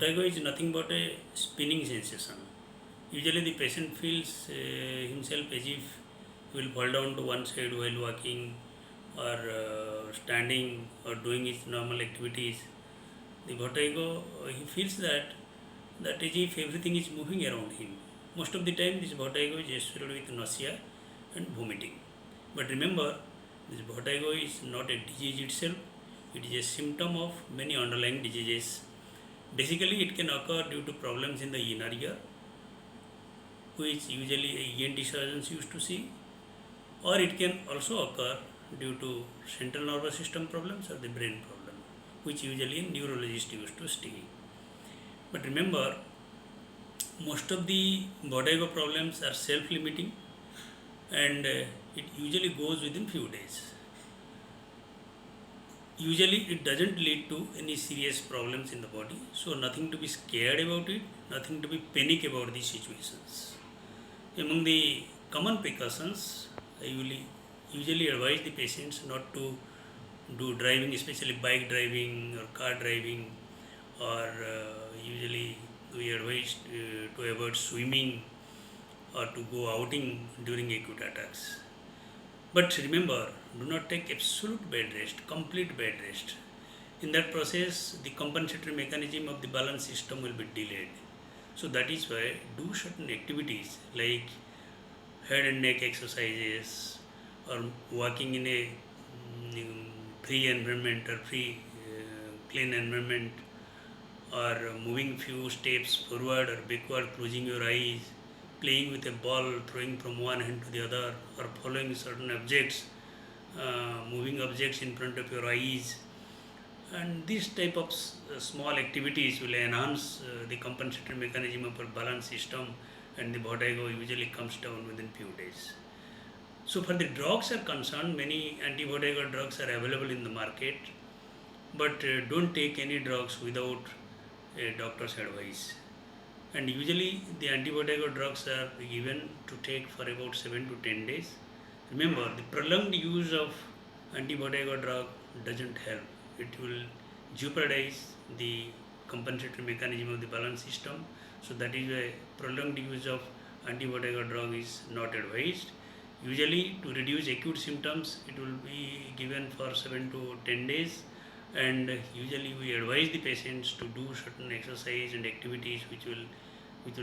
Vertigo is nothing but a spinning sensation. Usually, the patient feels himself as if he will fall down to one side while walking or standing or doing his normal activities. The vertigo, he feels that as if everything is moving around him. Most of the time, this vertigo is associated with nausea and vomiting. But remember, this vertigo is not a disease itself; it is a symptom of many underlying diseases. Basically, it can occur due to problems in the inner ear, which usually ENT surgeons used to see, or it can also occur due to central nervous system problems or the brain problem, which usually a neurologist used to study. But remember, most of the vertigo problems are self-limiting, and it usually goes within few days. Usually it doesn't lead to any serious problems in the body, so nothing to be scared about it, nothing to be panic about these situations. Among the common precautions, I will usually advise the patients not to do driving, especially bike driving or car driving, or usually we advise to avoid swimming or to go outing during acute attacks. But remember, do not take absolute bed rest, complete bed rest. In that process, the compensatory mechanism of the balance system will be delayed. So that is why do certain activities like head and neck exercises or walking in a free environment or free clean environment, or moving few steps forward or backward, closing your eyes, playing with a ball, throwing from one hand to the other, or following certain objects, moving objects in front of your eyes. And these type of small activities will enhance the compensatory mechanism of our balance system, and the vertigo usually comes down within few days. So for the drugs are concerned, many anti-vertigo drugs are available in the market, but don't take any drugs without a doctor's advice. And usually the anti-vertigo drugs are given to take for about 7 to 10 days. Remember, the prolonged use of anti-vertigo drug doesn't help. It will jeopardize the compensatory mechanism of the balance system. So that is why prolonged use of anti-vertigo drug is not advised. Usually to reduce acute symptoms, it will be given for 7 to 10 days, and usually we advise the patients to do certain exercise and activities which will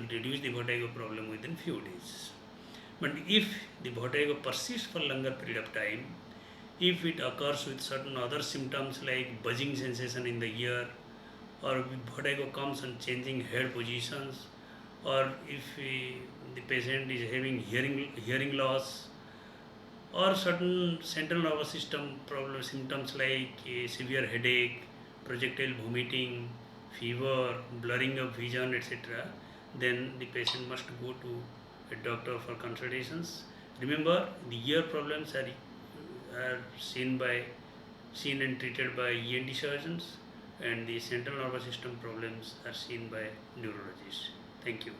reduce the vertigo problem within few days. But if the vertigo persists for longer period of time, if it occurs with certain other symptoms like buzzing sensation in the ear, or if vertigo comes on changing head positions, or if the patient is having hearing loss, or certain central nervous system problem symptoms like severe headache, projectile vomiting, fever, blurring of vision, etc., then the patient must go to a doctor for consultations. Remember, the ear problems are seen and treated by ENT surgeons, and the central nervous system problems are seen by neurologists. Thank you.